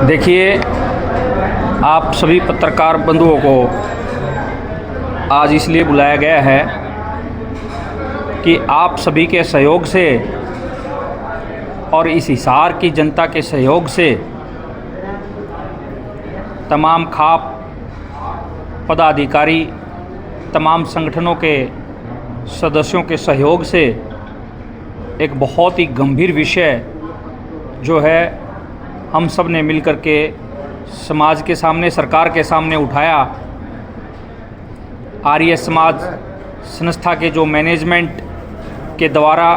देखिए, आप सभी पत्रकार बंधुओं को आज इसलिए बुलाया गया है कि आप सभी के सहयोग से और इस हिसार की जनता के सहयोग से तमाम खाप पदाधिकारी, तमाम संगठनों के सदस्यों के सहयोग से एक बहुत ही गंभीर विषय जो है हम सब ने मिलकर के समाज के सामने, सरकार के सामने उठाया। आर्य समाज संस्था के जो मैनेजमेंट के द्वारा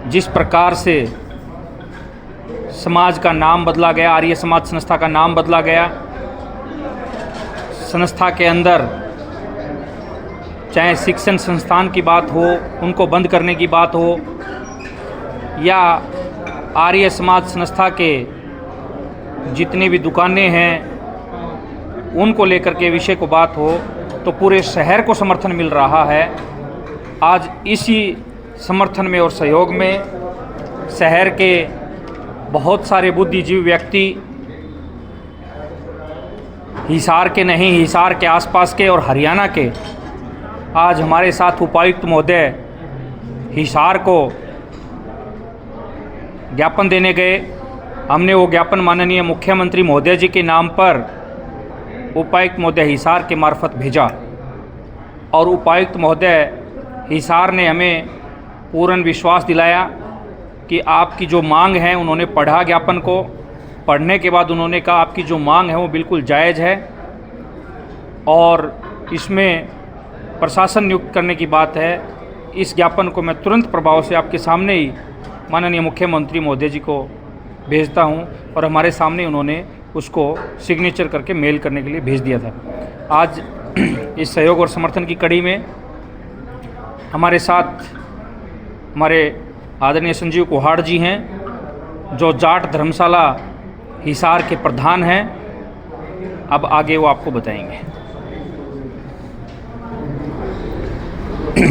जिस प्रकार से समाज का नाम बदला गया, आर्य समाज संस्था का नाम बदला गया, संस्था के अंदर चाहे शिक्षण संस्थान की बात हो, उनको बंद करने की बात हो, या आर्य समाज संस्था के जितनी भी दुकानें हैं उनको लेकर के विषय को बात हो, तो पूरे शहर को समर्थन मिल रहा है। आज इसी समर्थन में और सहयोग में शहर के बहुत सारे बुद्धिजीवी व्यक्ति, हिसार के नहीं, हिसार के आसपास के और हरियाणा के, आज हमारे साथ उपायुक्त महोदय हिसार को ज्ञापन देने गए। हमने वो ज्ञापन माननीय मुख्यमंत्री महोदय जी के नाम पर उपायुक्त महोदय हिसार के मार्फत भेजा और उपायुक्त महोदय हिसार ने हमें पूर्ण विश्वास दिलाया कि आपकी जो मांग है, उन्होंने पढ़ा ज्ञापन को, पढ़ने के बाद उन्होंने कहा आपकी जो मांग है वो बिल्कुल जायज़ है और इसमें प्रशासन नियुक्त करने की बात है। इस ज्ञापन को मैं तुरंत प्रभाव से आपके सामने ही माननीय मुख्यमंत्री महोदय जी को भेजता हूं और हमारे सामने उन्होंने उसको सिग्नेचर करके मेल करने के लिए भेज दिया था। आज इस सहयोग और समर्थन की कड़ी में हमारे साथ हमारे आदरणीय संजीव कुहाड़ जी हैं, जो जाट धर्मशाला हिसार के प्रधान हैं। अब आगे वो आपको बताएंगे।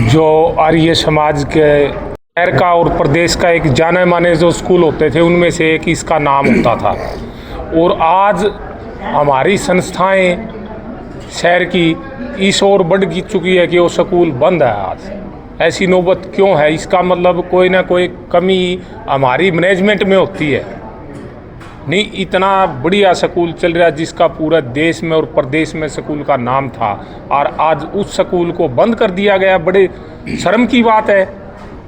जो आर्य समाज के शहर का और प्रदेश का एक जाने माने जो स्कूल होते थे, उनमें से एक इसका नाम होता था। और आज हमारी संस्थाएं शहर की इस ओर बढ़ चुकी है कि वो स्कूल बंद है। आज ऐसी नौबत क्यों है? इसका मतलब कोई ना कोई कमी हमारी मैनेजमेंट में होती है। नहीं, इतना बढ़िया स्कूल चल रहा है जिसका पूरा देश में और प्रदेश में स्कूल का नाम था, और आज उस स्कूल को बंद कर दिया गया। बड़े शर्म की बात है।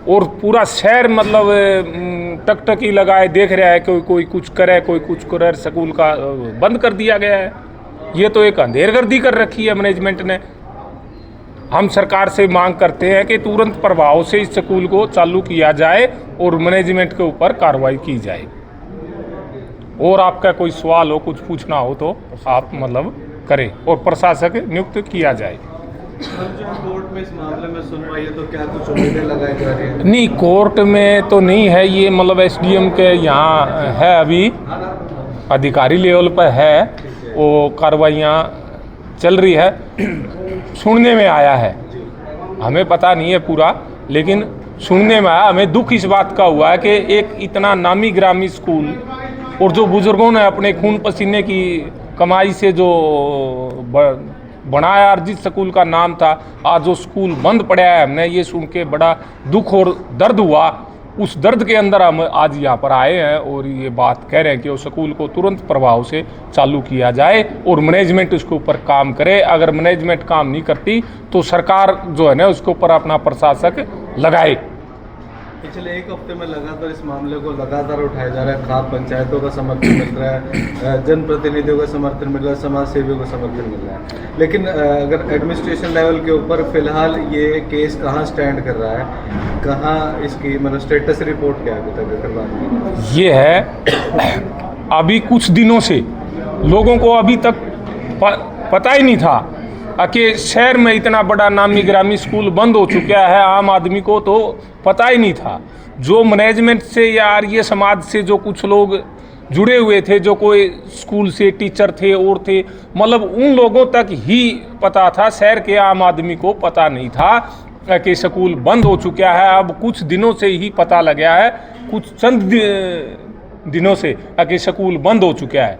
और पूरा शहर मतलब टकटकी लगाए देख रहा है, कोई कुछ करे, कोई कुछ करे, स्कूल का बंद कर दिया गया है। ये तो एक अंधेरगर्दी कर रखी है मैनेजमेंट ने। हम सरकार से मांग करते हैं कि तुरंत प्रभाव से इस स्कूल को चालू किया जाए और मैनेजमेंट के ऊपर कार्रवाई की जाए। और आपका कोई सवाल हो, कुछ पूछना हो तो आप मतलब करें और प्रशासक नियुक्त किया जाए। कोर्ट में इस मामले में सुनवाई है तो क्या कुछ उम्मीदें लगाई जा रही है? नहीं, कोर्ट में तो नहीं है ये, मतलब एसडीएम के यहाँ है, अभी अधिकारी लेवल पर है, वो कार्रवाइयाँ चल रही है। सुनने में आया है, हमें पता नहीं है पूरा, लेकिन सुनने में आया। हमें दुख इस बात का हुआ है कि एक इतना नामी ग्रामी स्कूल और जो बुजुर्गों ने अपने खून पसीने की कमाई से जो बनाया और जिस स्कूल का नाम था, आज जो स्कूल बंद पड़ा है, हमने ये सुन के बड़ा दुख और दर्द हुआ। उस दर्द के अंदर हम आज यहाँ पर आए हैं और ये बात कह रहे हैं कि उस स्कूल को तुरंत प्रभाव से चालू किया जाए और मैनेजमेंट उसके ऊपर काम करे। अगर मैनेजमेंट काम नहीं करती तो सरकार जो है ना उसके ऊपर अपना प्रशासक लगाए। पिछले एक हफ्ते में लगातार इस मामले को लगातार उठाया जा रहा है। खाप पंचायतों का समर्थन मिल रहा है, जनप्रतिनिधियों का समर्थन मिल रहा है, समाज सेवियों का समर्थन मिल रहा है, लेकिन अगर एडमिनिस्ट्रेशन लेवल के ऊपर फिलहाल ये केस कहाँ स्टैंड कर रहा है, कहाँ इसकी मतलब स्टेटस रिपोर्ट क्या है अभी तक करवा? ये है अभी कुछ दिनों से लोगों को अभी तक पता ही नहीं था कि शहर में इतना बड़ा नामी ग्रामी स्कूल बंद हो चुका है। आम आदमी को तो पता ही नहीं था। जो मैनेजमेंट से या आर्य समाज से जो कुछ लोग जुड़े हुए थे, जो कोई स्कूल से टीचर थे और थे, मतलब उन लोगों तक ही पता था। शहर के आम आदमी को पता नहीं था कि स्कूल बंद हो चुका है। अब कुछ दिनों से ही पता लगा है, कुछ चंद दिनों से कि स्कूल बंद हो चुका है।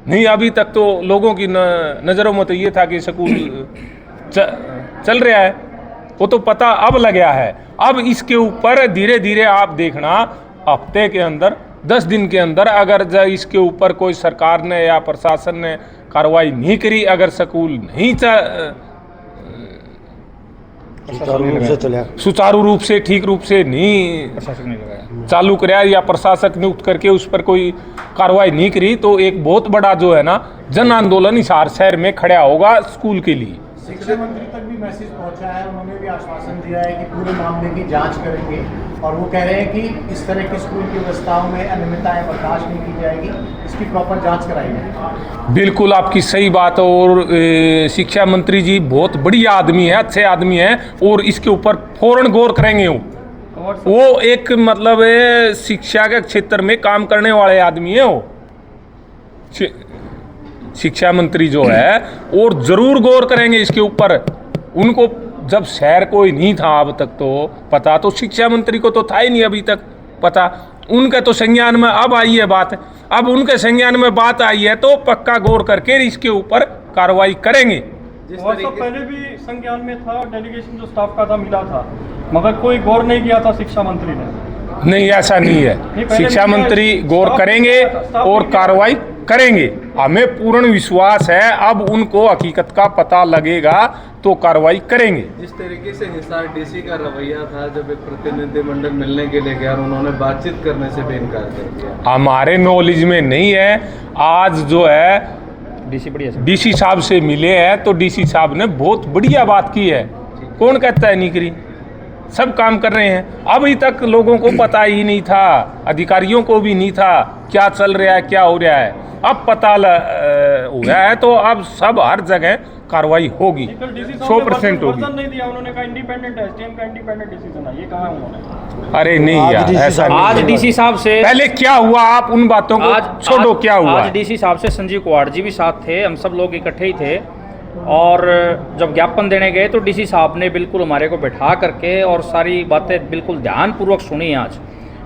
नहीं, अभी तक तो लोगों की नज़रों में तो ये था कि स्कूल चल रहा है, वो तो पता अब लग गया है। अब इसके ऊपर धीरे धीरे आप देखना, हफ्ते के अंदर 10 दिन के अंदर अगर इसके ऊपर कोई सरकार ने या प्रशासन ने कार्रवाई नहीं करी, अगर स्कूल नहीं सुचारू रूप से ठीक रूप से नहीं चालू कराया या प्रशासक नियुक्त करके उस पर कोई कार्रवाई नहीं करी, तो एक बहुत बड़ा जो है ना जन आंदोलन हिसार शहर में खड़ा होगा स्कूल के लिए। शिक्षा मंत्री तक भी मैसेज पहुंचा है, उन्होंने भी आश्वासन दिया है कि पूरे मामले की जांच करेंगे और वो कह रहे हैं कि इस तरह की स्कूल की व्यवस्थाओं में अनियमितताएं बर्दाश्त नहीं की जाएगी, इसकी प्रॉपर जांच कराई जाएगी। बिल्कुल आपकी सही बात है, और शिक्षा मंत्री जी बहुत बढ़िया आदमी है, अच्छे आदमी हैं, और इसके ऊपर फौरन गौर करेंगे। वो एक मतलब शिक्षा के क्षेत्र में काम करने वाले आदमी है, वो शिक्षा मंत्री जो है, और जरूर गौर करेंगे इसके ऊपर। उनको जब शहर कोई नहीं था अब तक तो पता, तो शिक्षा मंत्री को तो था ही नहीं अभी तक पता। उनके तो संज्ञान में अब आई है बात, अब उनके संज्ञान में बात आई है तो पक्का गौर करके इसके ऊपर कार्रवाई करेंगे। और सब पहले भी संज्ञान में था, डेलीगेशन जो स्टाफ का था मिला था, मगर कोई गौर नहीं किया था शिक्षा मंत्री ने। नहीं, ऐसा नहीं है, शिक्षा मंत्री गौर करेंगे और कार्रवाई करेंगे, हमें पूर्ण विश्वास है। अब उनको हकीकत का पता लगेगा तो कार्रवाई करेंगे। जिस तरीके से हिसार डीसी का रवैया था, जब एक प्रतिनिधिमंडल मिलने के लिए गया और उन्होंने बातचीत करने से भी इनकार कर दिया, हमारे नॉलेज में नहीं है। आज जो है डीसी साहब से मिले हैं तो डीसी साहब ने बहुत बढ़िया बात की है, कौन कहता है नहीं करी, सब काम कर रहे हैं। अभी तक लोगों को पता ही नहीं था, अधिकारियों को भी नहीं था क्या चल रहा है क्या हो रहा है, अब पता हुआ है तो अब सब हर जगह कार्रवाई होगी, 100% होगी। नहीं दिया उन्होंने, कहा इंडिपेंडेंट है, एसडीएम का इंडिपेंडेंट डिसीजन है, ये कहा उन्होंने। अरे नहीं यार, ऐसा नहीं। आज डीसी साहब से पहले क्या हुआ, आप उन बातों को छोड़ो, क्या हुआ। आज डीसी साहब से संजीव कुमार जी भी साथ थे, हम सब लोग इकट्ठे ही थे, और जब ज्ञापन देने गए तो डीसी साहब ने बिल्कुल हमारे को बैठा करके और सारी बातें बिल्कुल ध्यानपूर्वक सुनी आज,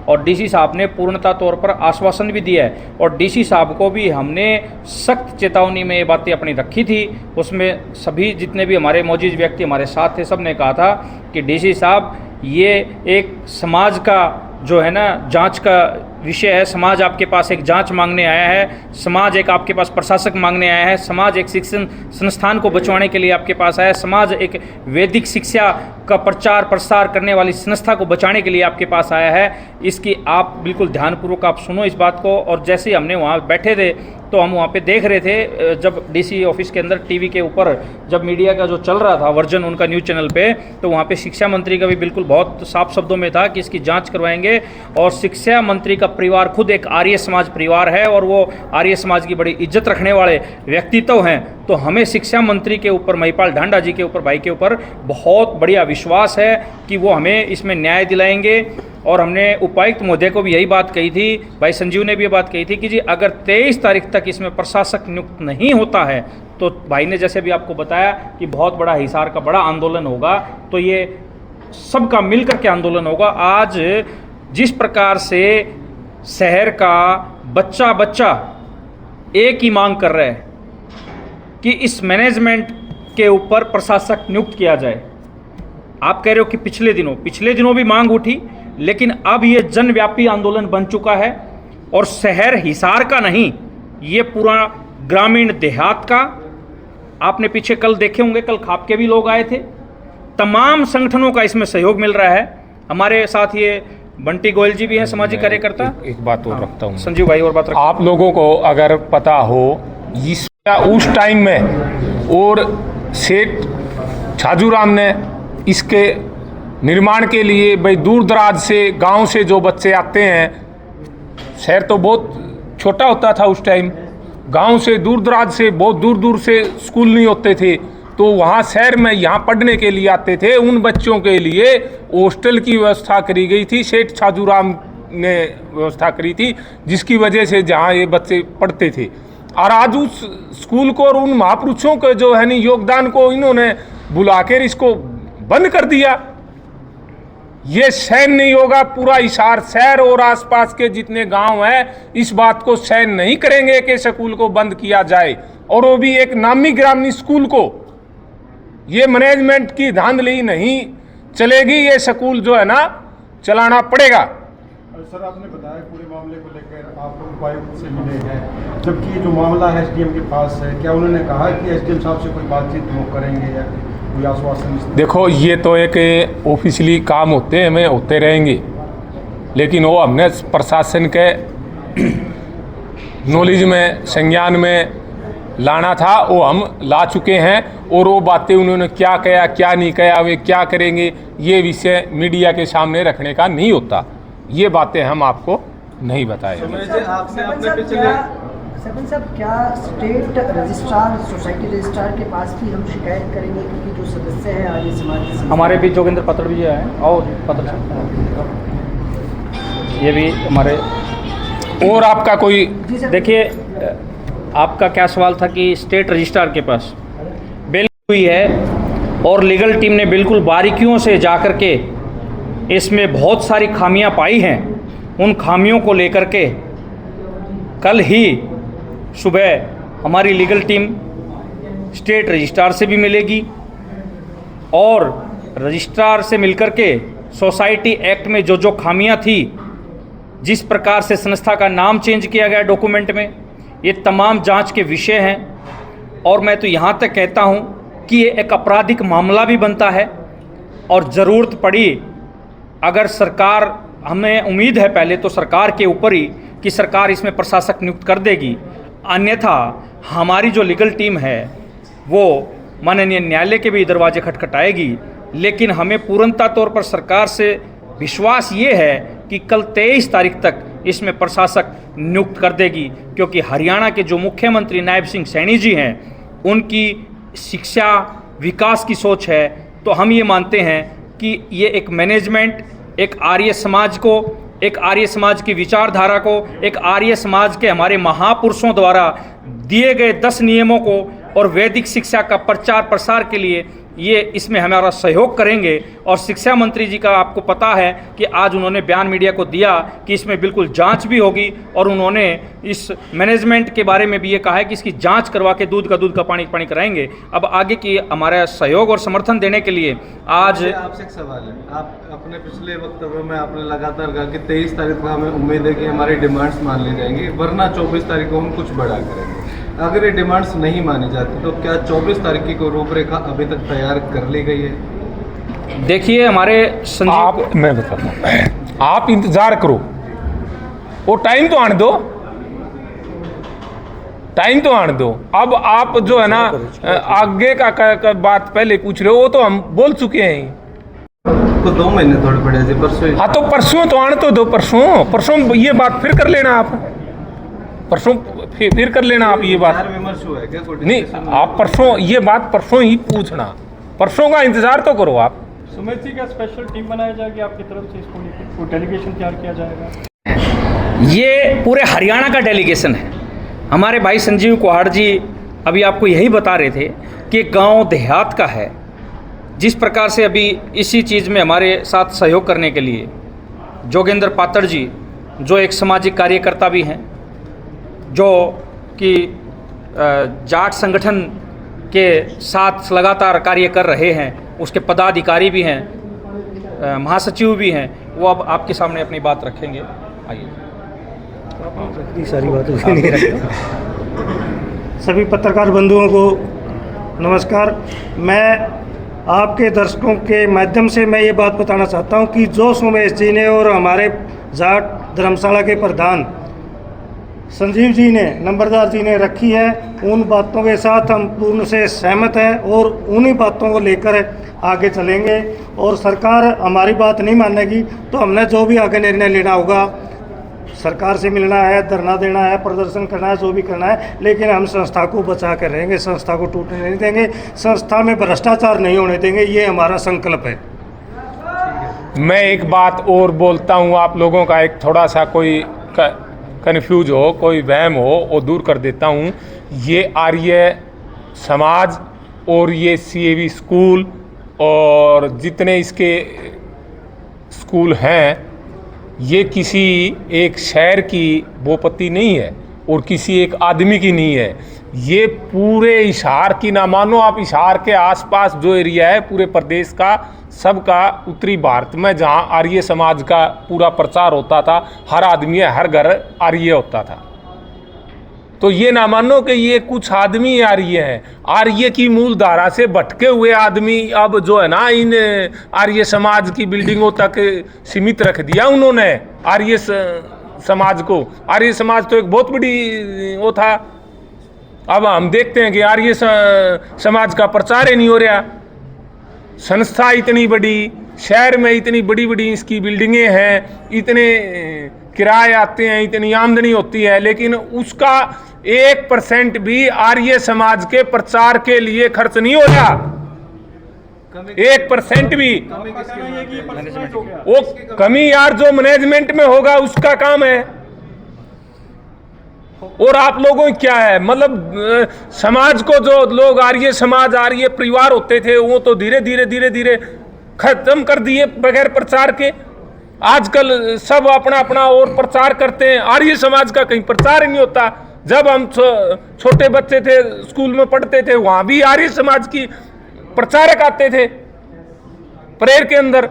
और डीसी साहब ने पूर्णता तौर पर आश्वासन भी दिया है, और डीसी साहब को भी हमने सख्त चेतावनी में ये बातें अपनी रखी थी। उसमें सभी जितने भी हमारे मौजूद व्यक्ति हमारे साथ थे, सब ने कहा था कि डीसी साहब ये एक समाज का जो है ना जांच का विषय है, समाज आपके पास एक जांच मांगने आया है, समाज एक आपके पास प्रशासक मांगने आया है, समाज एक शिक्षण संस्थान को बचवाने के लिए आपके पास आया है, समाज एक वैदिक शिक्षा का प्रचार प्रसार करने वाली संस्था को बचाने के लिए आपके पास आया है। इसकी आप बिल्कुल ध्यानपूर्वक आप सुनो इस बात को। और जैसे ही हमने वहाँ बैठे थे तो हम वहाँ पे देख रहे थे, जब डीसी ऑफिस के अंदर टीवी के ऊपर जब मीडिया का जो चल रहा था वर्जन उनका न्यूज़ चैनल पे, तो वहाँ पे शिक्षा मंत्री का भी बिल्कुल बहुत साफ शब्दों में था कि इसकी जांच करवाएंगे। और शिक्षा मंत्री का परिवार खुद एक आर्य समाज परिवार है और वो आर्य समाज की बड़ी इज्जत रखने वाले व्यक्तित्व हैं, तो हमें शिक्षा मंत्री के ऊपर, महिपाल ढांडा जी के ऊपर, भाई के ऊपर बहुत बढ़िया विश्वास है कि वो हमें इसमें न्याय दिलाएंगे। और हमने उपायुक्त महोदय को भी यही बात कही थी, भाई संजीव ने भी ये बात कही थी कि जी अगर 23 तारीख तक इसमें प्रशासक नियुक्त नहीं होता है तो भाई ने जैसे भी आपको बताया कि बहुत बड़ा हिसार का बड़ा आंदोलन होगा, तो ये सबका मिलकर के आंदोलन होगा। आज जिस प्रकार से शहर का बच्चा बच्चा एक ही मांग कर रहा है कि इस मैनेजमेंट के ऊपर प्रशासक नियुक्त किया जाए, आप कह रहे हो कि पिछले दिनों भी मांग उठी, लेकिन अब ये जनव्यापी आंदोलन बन चुका है। और शहर हिसार का नहीं, ये पूरा ग्रामीण देहात का, आपने पीछे कल देखे होंगे, कल खाप के भी लोग आए थे, तमाम संगठनों का इसमें सहयोग मिल रहा है। हमारे साथ ये बंटी गोयल जी भी हैं, सामाजिक कार्यकर्ता। एक बात और रखता हूँ संजीव भाई, और बात आप लोगों को अगर पता हो उस टाइम में, और सेठ छाजूराम ने इसके निर्माण के लिए भाई दूर दराज से गांव से जो बच्चे आते हैं, शहर तो बहुत छोटा होता था उस टाइम, गांव से दूर दराज से बहुत दूर दूर से स्कूल नहीं होते थे, तो वहाँ शहर में यहाँ पढ़ने के लिए आते थे। उन बच्चों के लिए हॉस्टल की व्यवस्था करी गई थी, सेठ छाजूराम ने व्यवस्था करी थी, जिसकी वजह से जहाँ ये बच्चे पढ़ते थे। और आज उस स्कूल को और उन महापुरुषों के जो है नहीं योगदान को इन्होंने बुलाकर इसको बंद कर दिया। ये सहन नहीं होगा। पूरा हिसार शहर और आसपास के जितने गांव हैं इस बात को सहन नहीं करेंगे कि स्कूल को बंद किया जाए, और वो भी एक नामी ग्रामी स्कूल को। ये मैनेजमेंट की धांधली नहीं चलेगी, ये स्कूल जो है ना चलाना पड़ेगा। सर, आपने बताया पूरे मामले को लेकर आप उपायुक्त से मिले हैं, जबकि ये जो मामला है एसडीएम के पास है, क्या उन्होंने कहा कि एसडीएम साहब से कोई बातचीत वो करेंगे या कोई आश्वासन? देखो, ये तो एक ऑफिशियली काम होते हैं, होते रहेंगे, लेकिन वो हमने प्रशासन के नॉलेज में, संज्ञान में लाना था, वो हम ला चुके हैं। और वो बातें उन्होंने क्या कहा क्या नहीं कहा, वे क्या करेंगे, ये विषय मीडिया के सामने रखने का नहीं होता। ये बातें हम आपको नहीं बताएंगे। सरपंच साहब, क्या स्टेट रजिस्ट्रार, सोसाइटी रजिस्ट्रार के पास भी हम शिकायत करेंगे, क्योंकि जो सदस्य हैं आर्य समाज के हमारे भी जोगिंदर पात्र भी आए और पात्र ये भी हमारे। और आपका कोई, देखिए, आपका क्या सवाल था कि स्टेट रजिस्ट्रार के पास बिल हुई है और लीगल टीम ने बिल्कुल बारीकियों से जा कर के इसमें बहुत सारी खामियां पाई हैं। उन खामियों को लेकर के कल ही सुबह हमारी लीगल टीम स्टेट रजिस्ट्रार से भी मिलेगी और रजिस्ट्रार से मिलकर के सोसाइटी एक्ट में जो जो खामियां थी, जिस प्रकार से संस्था का नाम चेंज किया गया डॉक्यूमेंट में, ये तमाम जांच के विषय हैं। और मैं तो यहाँ तक कहता हूँ कि ये एक आपराधिक मामला भी बनता है और ज़रूरत पड़ी अगर सरकार, हमें उम्मीद है पहले तो सरकार के ऊपर ही कि सरकार इसमें प्रशासक नियुक्त कर देगी, अन्यथा हमारी जो लीगल टीम है वो माननीय न्यायालय के भी दरवाजे खटखटाएगी। लेकिन हमें पूर्णतः तौर पर सरकार से विश्वास ये है कि कल 23 तारीख तक इसमें प्रशासक नियुक्त कर देगी, क्योंकि हरियाणा के जो मुख्यमंत्री नायब सिंह सैनी जी हैं उनकी शिक्षा विकास की सोच है। तो हम ये मानते हैं कि ये एक मैनेजमेंट, एक आर्य समाज को, एक आर्य समाज की विचारधारा को, एक आर्य समाज के हमारे महापुरुषों द्वारा दिए गए 10 नियमों को और वैदिक शिक्षा का प्रचार प्रसार के लिए ये इसमें हमारा सहयोग करेंगे। और शिक्षा मंत्री जी का आपको पता है कि आज उन्होंने बयान मीडिया को दिया कि इसमें बिल्कुल जांच भी होगी, और उन्होंने इस मैनेजमेंट के बारे में भी ये कहा है कि इसकी जांच करवा के दूध का पानी कराएंगे। अब आगे की हमारा सहयोग और समर्थन देने के लिए आज आपसे एक सवाल है। आप अपने पिछले वक्तव्य में आपने लगातार कहा कि 23 तारीख को हमें उम्मीद है कि हमारी डिमांड्स मान ली जाएंगी, वरना 24 तारीख को हम कुछ बड़ा करेंगे। अगर ये डिमांड्स नहीं मानी जाती तो क्या 24 तारीख की कोई रूपरेखा अभी तक तैयार कर ली गई है? देखिए, हमारे संजीव, मैं बताता हूँ, आप इंतजार करो, वो टाइम तो आने दो, टाइम तो आने दो। अब आप जो है ना आगे का बात पहले पूछ रहे हो, वो तो हम बोल चुके हैं। तो 2 महीने थोड़े पड़े जी, परसों। हाँ, तो परसों तो आने तो दो, परसों ये बात फिर कर लेना आप, परसों फिर कर लेना आप ये बात। विमर्श हुआ है क्या? नहीं, आप परसों ये बात परसों ही पूछना, परसों का इंतजार तो करो आप। सुमित जी, का स्पेशल टीम बनाया जाएगी आपकी तरफ से, इसको लेकर कोई डेलीगेशन तैयार किया जाएगा? ये पूरे हरियाणा का डेलीगेशन है। हमारे भाई संजीव कुहाड़ जी अभी आपको यही बता रहे थे कि गांव देहात का है। जिस प्रकार से अभी इसी चीज़ में हमारे साथ सहयोग करने के लिए जोगिंदर पात्र जी, जो एक सामाजिक कार्यकर्ता भी हैं, जो कि जाट संगठन के साथ लगातार कार्य कर रहे हैं, उसके पदाधिकारी भी हैं, महासचिव भी हैं, वो अब आपके सामने अपनी बात रखेंगे। आइए। सारी बातें नहीं रखते। सभी पत्रकार बंधुओं को नमस्कार। मैं आपके दर्शकों के माध्यम से मैं ये बात बताना चाहता हूँ कि जो सोमेश जी ने और हमारे जाट धर्मशाला के प्रधान संजीव जी ने, नंबरदार जी ने रखी है, उन बातों के साथ हम पूर्ण से सहमत हैं और उन्हीं बातों को लेकर आगे चलेंगे। और सरकार हमारी बात नहीं मानेगी तो हमने जो भी आगे निर्णय लेना होगा, सरकार से मिलना है, धरना देना है, प्रदर्शन करना है, जो भी करना है, लेकिन हम संस्था को बचा कर रहेंगे, संस्था को टूटने नहीं देंगे, संस्था में भ्रष्टाचार नहीं होने देंगे, ये हमारा संकल्प है। मैं एक बात और बोलता हूँ, आप लोगों का एक थोड़ा सा कोई कन्फ्यूज हो, कोई वहम हो, वो दूर कर देता हूँ। ये आर्य समाज और ये CAV स्कूल और जितने इसके स्कूल हैं, ये किसी एक शहर की बोपत्ती नहीं है और किसी एक आदमी की नहीं है। ये पूरे हिसार की, ना मानो आप हिसार के आसपास जो एरिया है पूरे प्रदेश का, सबका, उत्तरी भारत में जहाँ आर्य समाज का पूरा प्रचार होता था, हर आदमी हर घर आर्य होता था। तो ये ना मानो कि ये कुछ आदमी आर्य हैं। आर्य की मूल धारा से भटके हुए आदमी अब जो है ना, इन आर्य समाज की बिल्डिंगों तक सीमित रख दिया उन्होंने आर्य समाज को। आर्य समाज तो एक बहुत बड़ी वो था। अब हम देखते हैं कि आर्य समाज का प्रचार ही नहीं हो रहा। संस्था इतनी बड़ी, शहर में इतनी बड़ी बड़ी इसकी बिल्डिंगें हैं, इतने किराए आते हैं, इतनी आमदनी होती है, लेकिन उसका 1% भी आर्य समाज के प्रचार के लिए खर्च नहीं हो रहा। 1% भी। वो कमी यार जो मैनेजमेंट में होगा उसका काम है। और आप लोगों की क्या है, मतलब समाज को जो लोग आर्य समाज, आर्य परिवार होते थे, वो तो धीरे धीरे धीरे धीरे खत्म कर दिए बगैर प्रचार के। आजकल सब अपना अपना और प्रचार करते हैं। आर्य समाज का कहीं प्रचार ही नहीं होता। जब हम छोटे बच्चे थे, स्कूल में पढ़ते थे, वहां भी आर्य समाज की प्रचारक आते थे प्रेयर के अंदर,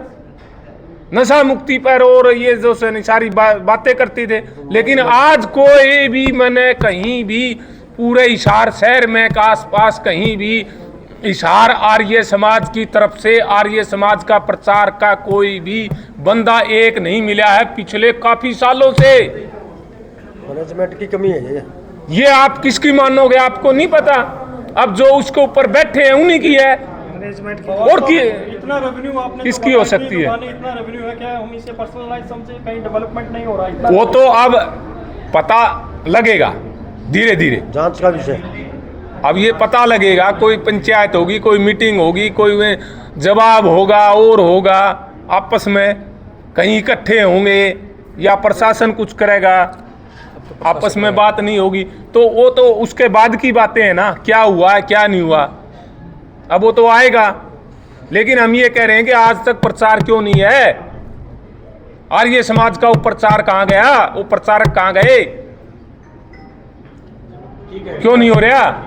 नशा मुक्ति पर और ये जो सारी बातें करती थे। लेकिन आज कोई भी, मैंने कहीं भी पूरे हिसार शहर में आसपास कहीं भी हिसार आर्य समाज की तरफ से आर्य समाज का प्रचार का कोई भी बंदा एक नहीं मिला है पिछले काफी सालों से। मैनेजमेंट की कमी है ये आप किसकी मानोगे, आपको नहीं पता। अब जो उसके ऊपर बैठे हैं उन्हीं की है। और की इतना रेवेन्यू आपने किसकी हो सकती है? इतना रेवेन्यू है क्या, हम इसे पर्सनलाइज समझे, कहीं डेवलपमेंट नहीं हो रहा है? वो तो अब पता लगेगा धीरे धीरे, जांच का विषय। अब ये पता लगेगा, कोई पंचायत होगी, कोई मीटिंग होगी, कोई जवाब होगा और होगा, आपस में कहीं इकट्ठे होंगे या प्रशासन कुछ करेगा, आपस में बात नहीं होगी। तो वो तो उसके बाद की बातें हैं ना, क्या हुआ है क्या नहीं हुआ, अब वो तो आएगा। लेकिन हम ये कह रहे हैं कि आज तक प्रचार क्यों नहीं है? आर्य समाज का वो प्रचार कहाँ गया? वो प्रचारक कहाँ गए? क्यों नहीं हो रहा?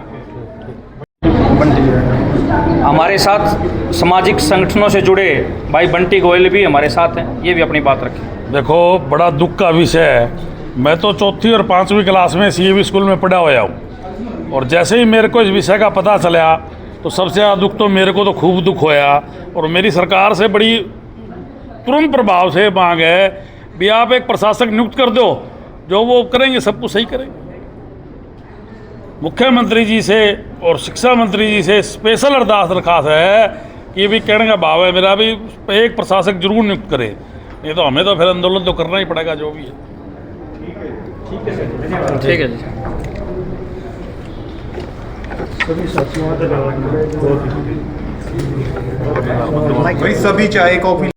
हमारे साथ सामाजिक संगठनों से जुड़े भाई बंटी गोयल भी हमारे साथ हैं, ये भी अपनी बात रखें। देखो, बड़ा दुख का विषय है। मैं तो 4वीं और 5वीं क्लास में CAV स्कूल में पढ़ा हुआ हूँ, और जैसे ही मेरे को इस विषय का पता चला तो सबसे ज़्यादा दुख तो मेरे को तो खूब दुख होया। और मेरी सरकार से बड़ी तुरंत प्रभाव से मांग है भी आप एक प्रशासक नियुक्त कर दो, जो वो करेंगे सब कुछ सही करेंगे। मुख्यमंत्री जी से और शिक्षा मंत्री जी से स्पेशल अरदास दरखास्त है कि भी कहने का भाव है मेरा भी, एक प्रशासक जरूर नियुक्त करें, नहीं तो हमें तो फिर आंदोलन तो करना ही पड़ेगा जो भी है। ठीक है जी। भाई सभी चाय कॉफी